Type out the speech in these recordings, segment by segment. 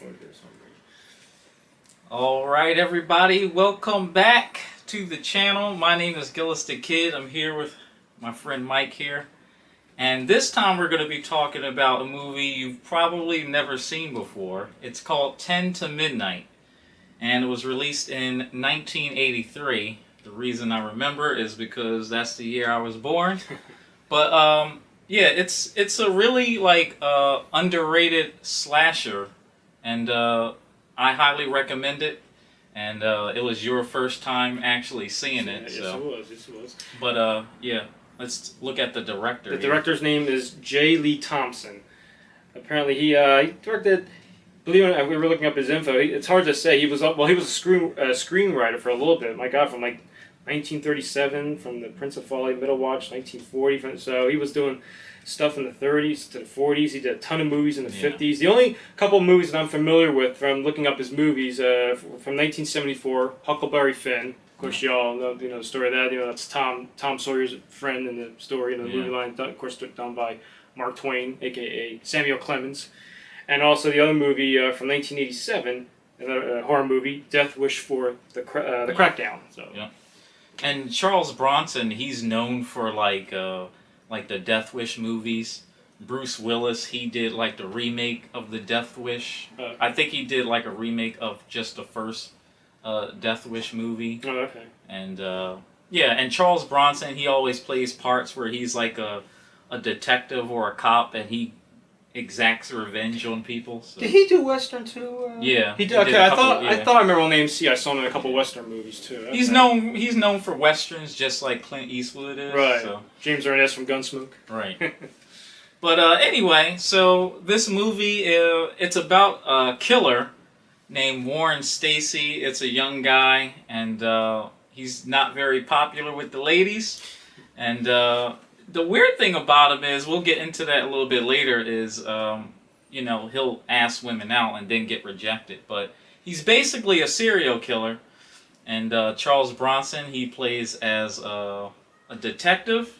phone here somewhere. All right, everybody, welcome back to the channel. My name is Gillis the Kid. I'm here with my friend Mike here. And this time we're going to be talking about a movie you've probably never seen before. It's called 10 to Midnight. And it was released in 1983. The reason I remember is because that's the year I was born. But yeah, it's a really underrated slasher, and I highly recommend it. And it was your first time actually seeing it. Yes, so. Yes, it was. But yeah, let's look at the director. The director's name is J. Lee Thompson. Apparently, he directed. Believe it or not, we were looking up his info. It's hard to say. He was a screenwriter for a little bit. My God, from like 1937, from The Prince of Folly, Middle Watch, 1940. So he was doing stuff in the 30s to the 40s. He did a ton of movies in the 50s. The only couple of movies that I'm familiar with from looking up his movies from 1974, Huckleberry Finn. Of course, y'all know the story of that. That's Tom Sawyer's friend in the story in the movie line. Of course, done by Mark Twain, aka Samuel Clemens. And also the other movie from 1987, another horror movie, Death Wish for the Crackdown. So. Yeah. And Charles Bronson, he's known for like the Death Wish movies. Bruce Willis, he did like the remake of the Death Wish. I think he did like a remake of just the first Death Wish movie. Oh, okay. And yeah, and Charles Bronson, he always plays parts where he's like a detective or a cop, and he exacts revenge on people. So. Did he do Western too? Yeah. He did. Okay, I thought I remember on AMC I saw him in a couple Western movies too. Okay. He's known for Westerns just like Clint Eastwood is. Right. So. James Ernest from Gunsmoke. Right. But anyway, so this movie, it's about a killer named Warren Stacy. It's a young guy, and he's not very popular with the ladies. And the weird thing about him is, we'll get into that a little bit later, is, he'll ask women out and then get rejected. But he's basically a serial killer. And Charles Bronson, he plays as a detective.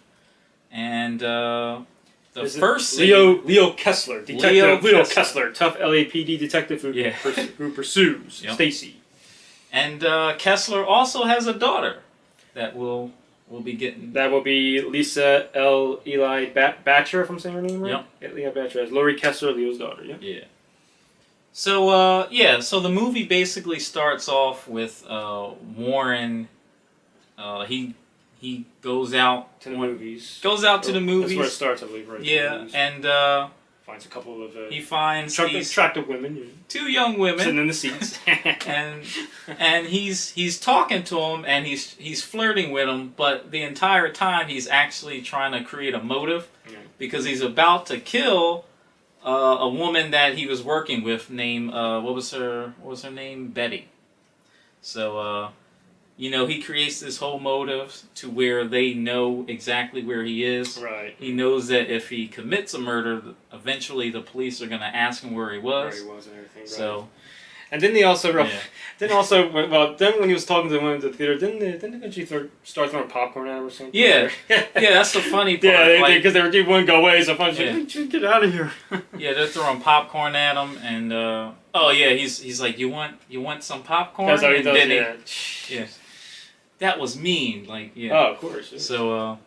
And the first scene... Leo Kessler. Detective Leo Kessler. Tough LAPD detective who pursues Stacy. And Kessler also has a daughter that will be getting... That will be Lisa L. Eli Batcher, if I'm saying her name right? Yep. Eli Batcher as Laurie Kessler, Leo's daughter, yeah? Yeah. So, so the movie basically starts off with Warren, he goes out... To the movies. Goes out to the movies. That's where it starts, I believe, right? Yeah, and... finds a couple of... he finds these... attractive women. Two young women. Sitting in the seats. and he's talking to them, and he's flirting with them, but the entire time he's actually trying to create a motive, because he's about to kill a woman that he was working with named what was her name? Betty. So he creates this whole motive to where they know exactly where he is. Right. He knows that if he commits a murder, eventually the police are going to ask him where he was. Where he was and everything. So. Right. And then they also, then when he was talking to the women at the theater, didn't they eventually start throwing popcorn at him or something? Yeah, that's the funny part. Yeah, because they wouldn't go away, so funny. Like, get out of here. Yeah, they're throwing popcorn at him, and he's like, you want some popcorn? That's how he does. Yeah. That was mean, Oh, of course. Yeah. So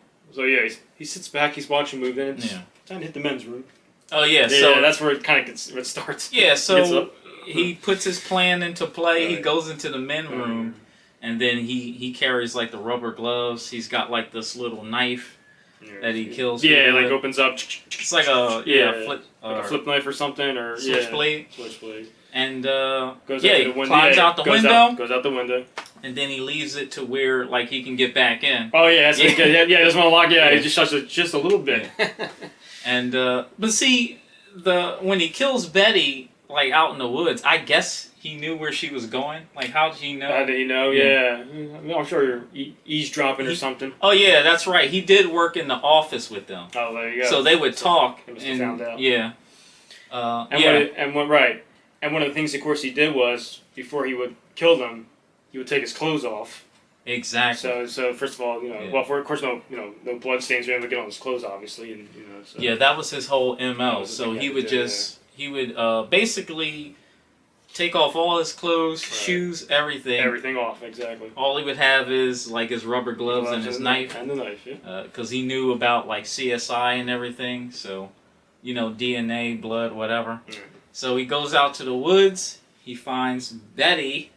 he sits back, he's watching a movie, and it's time to hit the men's room. Oh yeah, so that's where it kind of starts. Yeah, so he puts his plan into play. Right. He goes into the men's room, and then he carries like the rubber gloves. He's got like this little knife that he kills. Yeah, like opens up. It's like a flip knife or something, or switchblade. Switchblade. And goes climbs out the window. Goes out the window. And then he leaves it to where he can get back in. Oh yeah, he doesn't want to lock. Yeah, he just shuts it just a little bit. And but see, when he kills Betty out in the woods, I guess he knew where she was going. How did he know? How did he know? Yeah. I'm sure you're eavesdropping or something. Oh yeah, that's right. He did work in the office with them. Oh, there you go. So they would talk. He must have found out. Yeah. And one of the things, of course, he did was before he would kill them, he would take his clothes off. Exactly. So first of all, of course, no blood stains or anything would get on his clothes, obviously, and So. Yeah, that was his whole MO. So he would basically take off all his clothes, Right. shoes, everything. Everything off, exactly. All he would have is like his rubber gloves and his knife, And the knife, yeah. because he knew about like CSI and everything. So, DNA, blood, whatever. Mm. So he goes out to the woods. He finds Betty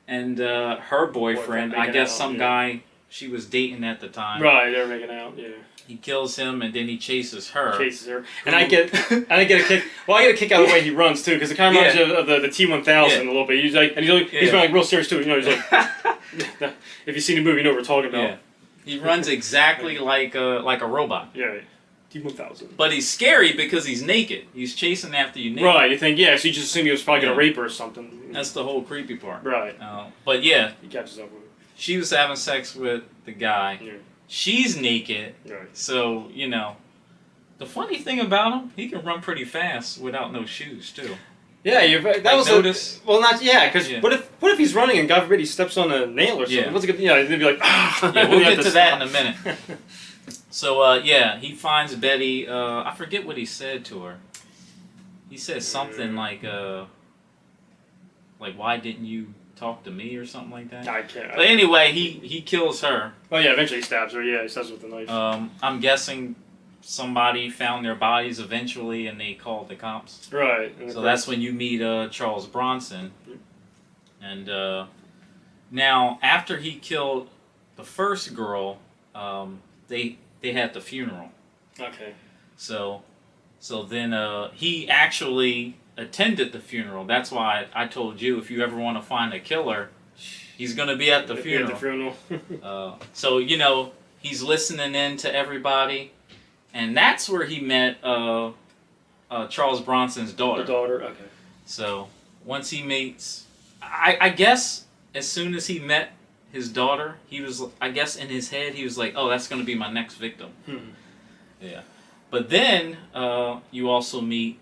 and her boyfriend. I making guess out, some yeah. guy she was dating at the time. Right, they're making out, yeah. He kills him and then he chases her. Chases her. And I get a kick. Well, I get a kick out of the way he runs too, because it kind of reminds you of the T-1000 Yeah. a little bit. He's like, and he's Yeah. like real serious too. He's like, if you've seen the movie, you know what we're talking about. Yeah. He runs exactly like a robot. Yeah. T-1000. But he's scary because he's naked. He's chasing after you naked. Right. You think, yeah. So you just assume he was probably gonna Yeah. rape her or something. That's the whole creepy part. Right. But yeah, He catches up with she was having sex with the guy. her. Yeah. She's naked. Right. So, the funny thing about him, he can run pretty fast without no shoes, too. Yeah, that was notice. because Yeah. what if he's running and God forbid he steps on a nail or something? Yeah. What's a good? Yeah, they'd be like, Yeah, we'll get to that in a minute. So, he finds Betty. I forget what he said to her. He says something like, why didn't you talk to me or something like that? I can't. But anyway, he kills her. Oh yeah, eventually he stabs her. Yeah, he stabs her with a knife. I'm guessing somebody found their bodies eventually and they called the cops. Right. So that's when you meet Charles Bronson. And now, after he killed the first girl, they had the funeral. Okay. So then he actually attended the funeral. That's why I told you, if you ever want to find a killer, he's going to be at the funeral. At the funeral. So, he's listening in to everybody. And that's where he met Charles Bronson's daughter. The daughter. Okay. So once he meets, I guess as soon as he met his daughter, he was, I guess in his head, he was like, oh, that's going to be my next victim. Yeah. But then you also meet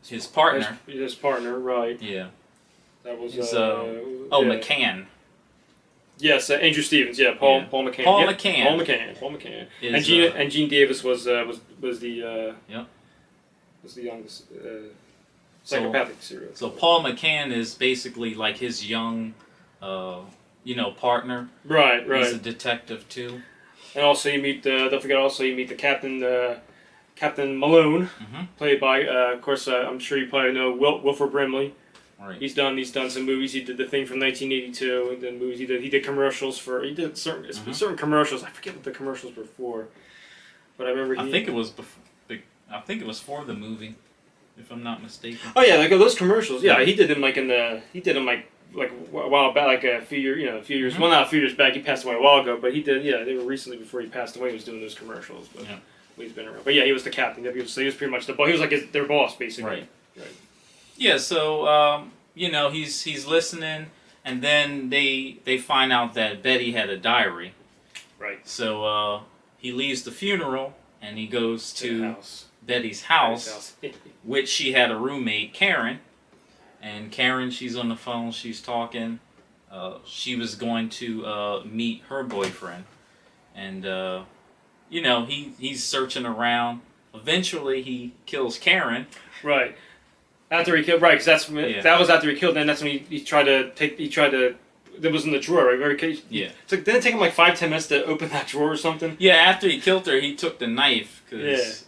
his partner. His partner, right. Yeah. That was... His, yeah. McCann. Yes, Andrew Stevens. Yeah, Paul McCann. Paul Yep, McCann. Paul McCann. Is, And Gene Davis was the Yep. was the youngest psychopathic serial. So Paul McCann is basically like his young, partner. Right. He's a detective too. And also you meet don't forget also you meet the Captain Malone, Mm-hmm. played by of course I'm sure you probably know Wilford Brimley. Right. He's done some movies. He did The Thing from 1982. And then movies he did commercials for. He did certain commercials. I forget what the commercials were for, but I remember. I think it was for the movie, if I'm not mistaken. Oh yeah, like those commercials. Yeah, he did them like a while back, like a few years. Mm-hmm. Well, not a few years back. He passed away a while ago, but he did. Yeah, they were recently before he passed away. He was doing those commercials, but he's been around. But yeah, he was the captain. He was pretty much the boss. He was like their boss basically. Right. Right. Yeah, so he's listening, and then they find out that Betty had a diary. Right. So he leaves the funeral and he goes to House. Betty's house, which she had a roommate, Karen. And Karen, she's on the phone, she's talking. She was going to meet her boyfriend, and he's searching around. Eventually, he kills Karen. Right. After he killed, right? Because that was after he killed. Then that's when he tried to take. He tried to. That was in the drawer, right? Yeah. So didn't it take him like 5-10 minutes to open that drawer or something? Yeah. After he killed her, he took the knife because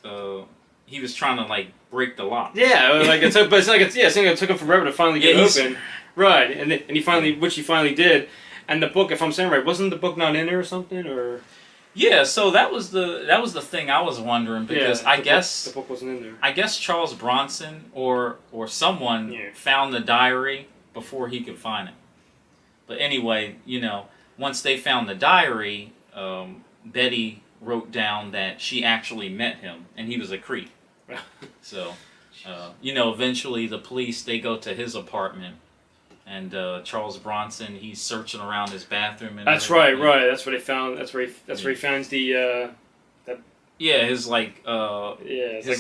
he was trying to like break the lock. Yeah, like it took, but it's like it took him forever to finally get open. Right, and he finally, which he finally did. And the book, if I'm saying right, wasn't the book not in there or something, or? Yeah, so that was the thing I was wondering, because I guess the book wasn't in there. I guess Charles Bronson or someone found the diary before he could find it. But anyway, once they found the diary, Betty wrote down that she actually met him and he was a creep. So, eventually the police, they go to his apartment. And Charles Bronson, he's searching around his bathroom. And that's right. That's where they found. That's where he finds the. Yeah, his his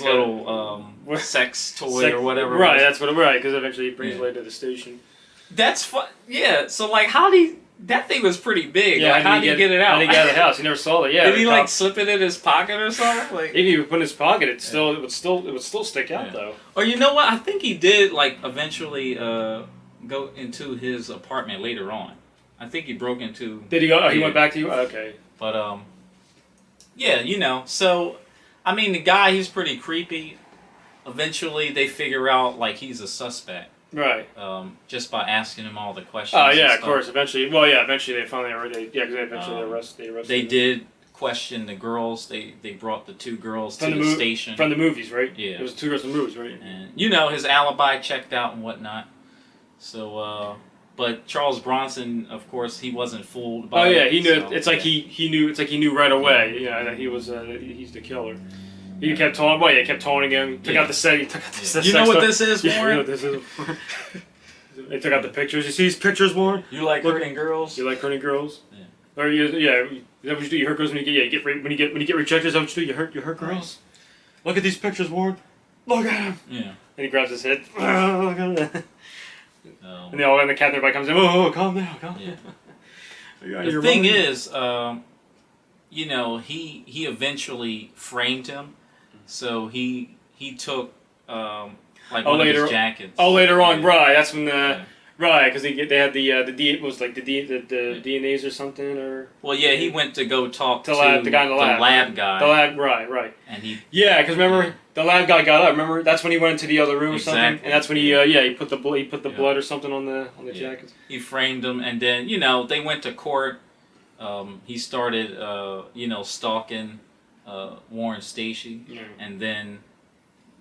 little sex toy or whatever. Right, that's what. Right, because eventually he brings it later to the station. That's fun. Yeah. So how do that thing was pretty big. Yeah, Like, how did he get it out? How did he get out of the house? He never saw it. Yeah. Did he the like cop- slip it in his pocket or something? Like, If he would put it in his pocket, it would still stick out Yeah. though. or you know what? I think he did like eventually go into his apartment later on. I think he broke into. Did he go? Oh, he Yeah. went back to you. Okay. But yeah, you know. So I mean, the guy, he's pretty creepy. Eventually, they figure out like he's a suspect. Right. Just by asking him all the questions. Oh and yeah, of stuff. course. Eventually they finally arrested. Yeah, because they arrested. They him. did question the girls. They brought the two girls From to the the mov- station. From the movies, right? Yeah. It was 2 girls in the movies, right? And you know, his alibi checked out and whatnot. So, but Charles Bronson, of course, he wasn't fooled by. Oh yeah, it, he knew. so, It's like yeah. he knew. It's like he knew right away. Yeah, that he was. He's the killer. He kept taunting. Well, yeah, he kept taunting him. Took Yeah. out the set. He took out the set. You know what this is, Yeah, you know Warren? what this is. They took out the pictures. You see these pictures, Warren? You like Look- hurting girls? You like hurting girls? Yeah. Or is that what you do? You hurt girls when you get when you get rejected. Is that what you do? You hurt girls. Look at these pictures, Warren. Look at him. Yeah. And he grabs his head. Look at him. Um, And the captain everybody comes in. Oh, calm down, calm Yeah. down. the thing is, you know, he eventually framed him, so he took like Oh, one of later- his jackets. Oh, later on, Yeah. right? That's when Yeah. right because they had the D was like the DNAs or something or Well, yeah, he went to go talk to the guy in the lab. guy, the lab. Right. and he Yeah, because remember the lab guy got up. Remember that's when he went into the other room or something, Exactly. and that's when he he put the Yeah. blood or something on the Yeah. jackets. he framed him, and then you know they went to court. He started you know stalking Warren Stacy, Yeah. and then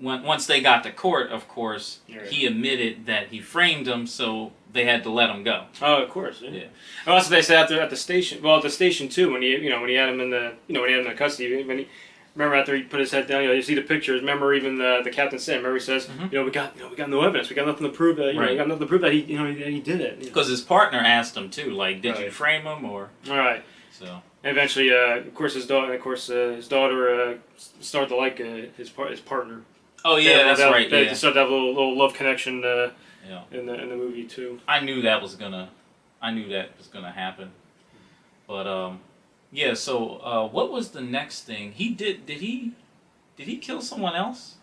once they got to court, of course, Yeah. he admitted that he framed him, so they had to let him go. Oh, of course. Yeah. Yeah. And also they said at the station. Well, at the station too when when he had him in the when he had him in custody when he. Remember after he put his head down, you see the pictures. Remember even the captain said. Remember he says, Mhm. we got no evidence. We got nothing to prove that. Right. We got nothing to prove that he that he did it. Because his partner asked him too, like, did you Right. frame him or All right. so? And eventually, of course, his daughter started to like his partner. Oh yeah, that's right. They Yeah, started to have a little love connection yeah. in the movie too. I knew that was gonna happen. But yeah. So what was the next thing he did? Did he kill someone else?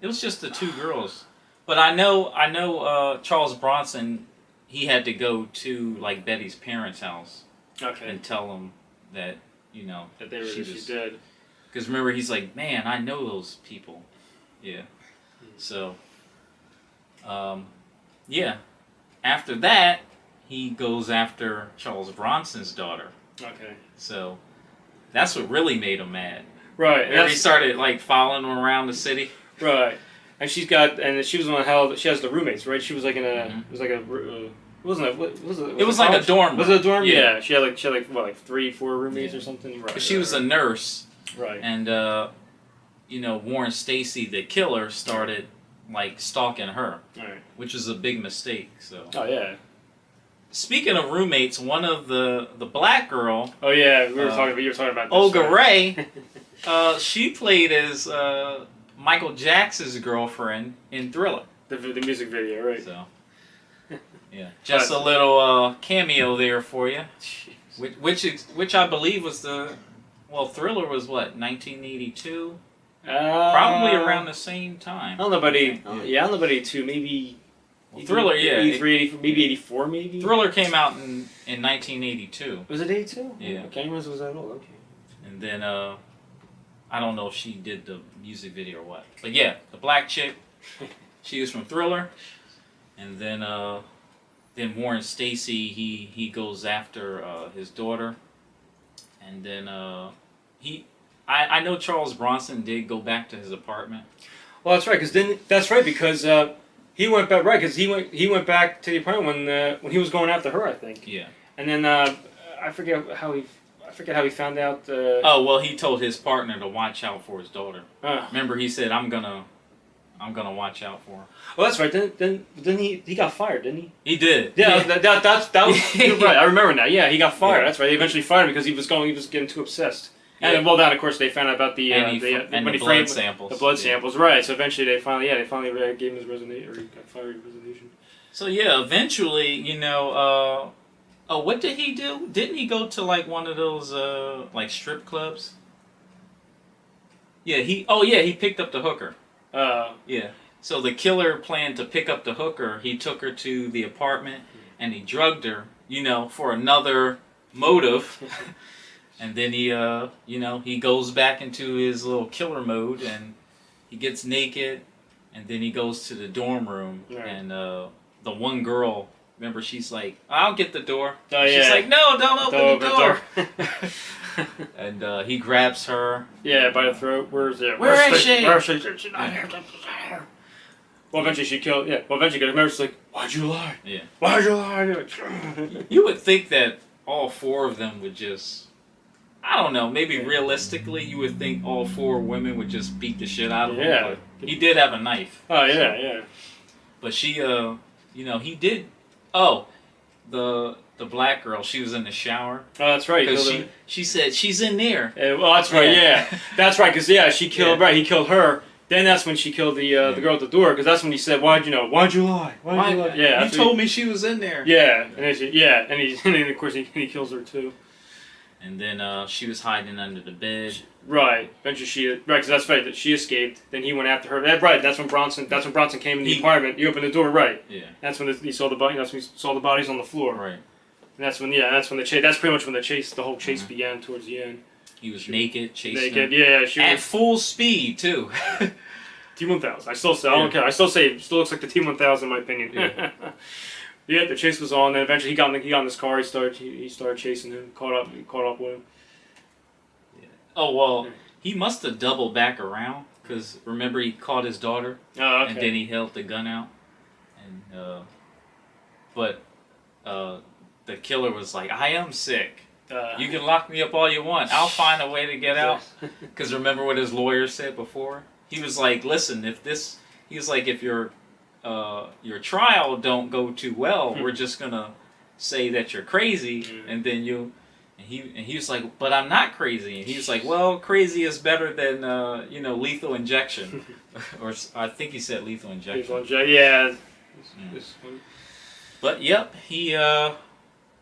It was just the two girls. But I know Charles Bronson. He had to go to like Betty's parents' house Okay. and tell them that That they were she she was- did. Because remember, he's like, man, I know those people. Yeah. So, yeah. After that, he goes after Charles Bronson's daughter. Okay. So, that's what really made him mad. Right. And Remember, he that's, started like following him around the city. right. And she was on hell. She has the roommates, right? She was like in a. Mhm. It was like a. Wasn't it? What was it? It was like a college? dorm Was it a dorm? room. Yeah. She had like what, like 3-4 roommates Yeah. or something. Right. 'Cause she was a nurse, Right. and Warren Stacy, the killer, started like stalking her, Right. which is a big mistake. So. Oh yeah. Speaking of roommates, one of the black girl, Oh yeah. You were Uh, talking about this, Olga right. Ray, she played as Michael Jackson's girlfriend in Thriller. the music video, right? So, yeah, just a little cameo there for you. Jeez. Which I believe was Thriller was what 1982, Uh, probably around the same time. I don't know about Yeah. I don't know about 82. Maybe. Thriller, yeah. 83, 84, maybe 84, maybe. Thriller came out in 1982, Was it 82? Yeah. Okay, was that old? Okay. and then I don't know if she did the music video or what, but yeah, the black chick. She was from Thriller, and then Warren Stacy he goes after his daughter, and then I know Charles Bronson did go back to his apartment. Well, that's right. Because he went back. Right, because he went back to the apartment when he was going after her, I think. Yeah. And then I forget how he found out. Oh well, he told his partner to watch out for his daughter. Oh. Remember, he said, "I'm gonna watch out for her." Well, that's right. Then he got fired, didn't he? He did. Yeah, that was you're right. I remember now. Yeah, he got fired. Yeah. That's right. They eventually fired him because he was getting too obsessed. Yeah. And well, then of course they found out about the And when the he blood framed samples. the blood Yeah. samples. Right. So eventually they finally gave him his resignation, or he got fired resignation. So yeah, eventually, Oh, what did he do? Didn't he go to like one of those like strip clubs? Yeah, he picked up the hooker. Yeah. So the killer planned to pick up the hooker. He took her to the apartment and he drugged her, for another motive. And then he goes back into his little killer mode and he gets naked and then he goes to the dorm room and the one girl, remember, she's like, I'll get the door. Oh, she's like, no, don't open the door. And he grabs her. Yeah, by the throat. Where is she? Where is she? She's not here. Well, eventually she killed. Yeah. Well, eventually, remember, she's like, "Why'd you lie? Yeah. Why'd you lie?" You would think that all four of them would just, I don't know, maybe realistically, you would think all four women would just beat the shit out of him. Yeah. But he did have a knife. Oh yeah, yeah. But she, he did. Oh, the black girl, she was in the shower. Oh, that's right. Because she said she's in there. Well, that's right. Yeah, that's right. Because she killed. Yeah. Right, he killed her. Then that's when she killed the girl at the door. Because that's when he said, Why'd you lie? Why'd you lie? Yeah, you told me she was in there. Yeah, and then of course he kills her too. And then she was hiding under the bed. Right. Eventually because that's right. That she escaped. Then he went after her. Right. That's when Bronson came in the apartment. You opened the door. Right. Yeah. That's when he saw the body. That's when he saw the bodies on the floor. Right. And that's when the chase. That's pretty much when the whole chase began towards the end. He was naked, chasing her. Yeah. She at was full speed too. T-1000. I don't care. I still say it still looks like the T-1000 in my opinion. Yeah. Yeah, the chase was on. Then eventually he got in his car. He started chasing him. Caught up with him. Yeah. Oh well, he must have doubled back around because remember he caught his daughter. Oh, okay. And then he held the gun out, and but the killer was like, "I am sick. You can lock me up all you want. I'll find a way to get out." Because remember what his lawyer said before? He was like, "Listen, if your trial don't go too well, we're just gonna say that you're crazy, and then you." And he was like, "But I'm not crazy." And he was like, "Well, crazy is better than lethal injection," or I think he said lethal injection. Yeah. But yep, he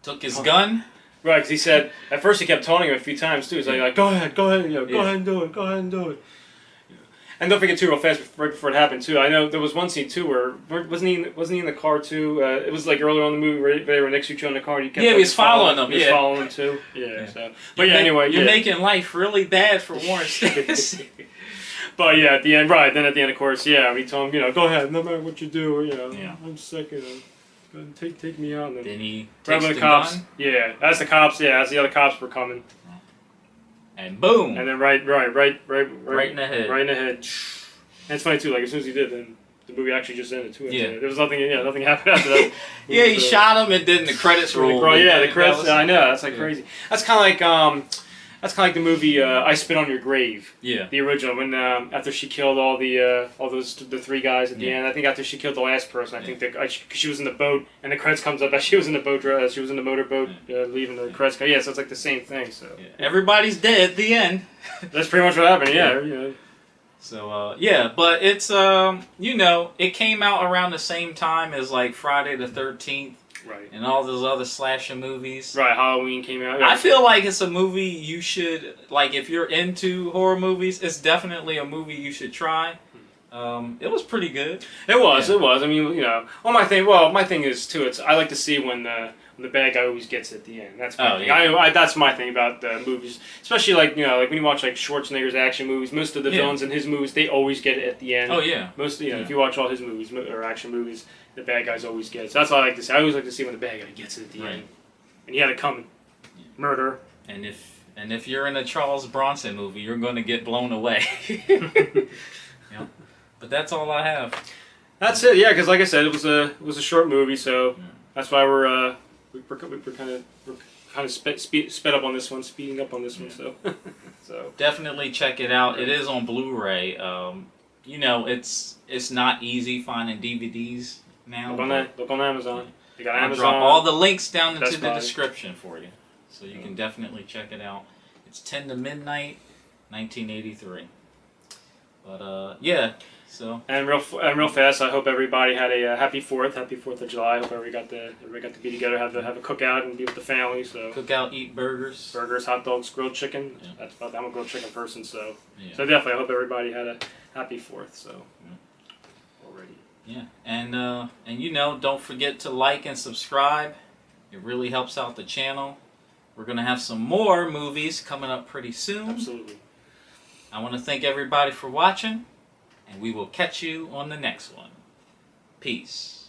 took his gun. Right, because he said at first he kept taunting him a few times too. He's like, go ahead, go ahead and do it, go ahead and do it. And don't forget too, real fast, right before it happened too. I know there was one scene too where wasn't he in the car too? It was like earlier on in the movie where they were next to each other in the car. And he kept, he was following them. He was following them too. Yeah. So, but anyway, you're making life really bad for Warren Stacy. But yeah, at the end, right? Then at the end, of course, yeah, we told him, go ahead, no matter what you do, I'm sick, take me out. And then he takes the cops. gun. Yeah, that's the cops. Yeah, as the other cops were coming. And boom. And then right in the head. Right in the head. And it's funny too. Like as soon as he did, then the movie actually just ended too. Yeah. There was nothing. Yeah, nothing happened after that. Yeah, he shot him, and then the credits rolled. Yeah, the credits. I know. That's like crazy. That's kind of like the movie I Spit on Your Grave. Yeah. The original when after she killed all the three guys at the end. I think after she killed the last person, I think because she was in the boat and the credits comes up as she was in the boat. She was in the motorboat leaving the credits. Yeah, so it's like the same thing. So everybody's dead at the end. That's pretty much what happened. Yeah. So but it's it came out around the same time as like Friday the 13th. Right. And all those other slasher movies. Right, Halloween came out. Yeah. I feel like it's a movie you should, like, if you're into horror movies, it's definitely a movie you should try. It was pretty good. It was. I mean, my thing is too. I like to see when the bad guy always gets it at the end. That's my thing. Yeah. That's my thing about movies, especially like when you watch like Schwarzenegger's action movies. Most of the villains in his movies, they always get it at the end. Oh yeah. If you watch all his movies or action movies, the bad guys always get it. So that's what I like to see. I always like to see when the bad guy gets it at the end, and he had it coming, murder. And if you're in a Charles Bronson movie, you're going to get blown away. But that's all I have. That's it. Yeah, because like I said, it was a short movie, so that's why we're kind of sped up on this one, speeding up on this one. So definitely check it out. It is on Blu-ray. It's not easy finding DVDs now. Look on Amazon. You got I'll Amazon. drop all the links down into the description for you, so you can definitely check it out. It's 10 to Midnight, 1983. But So And real fast, I hope everybody had a happy Fourth of July. I hope everybody got to be together, have a cookout, and be with the family. So cook out, eat burgers. burgers, hot dogs, grilled chicken. Yeah. That's about. I'm a grilled chicken person, so Yeah. so definitely I hope everybody had a happy Fourth. So already. Yeah, and you know, don't forget to like and subscribe. It really helps out the channel. We're gonna have some more movies coming up pretty soon. Absolutely. I want to thank everybody for watching, and we will catch you on the next one. Peace.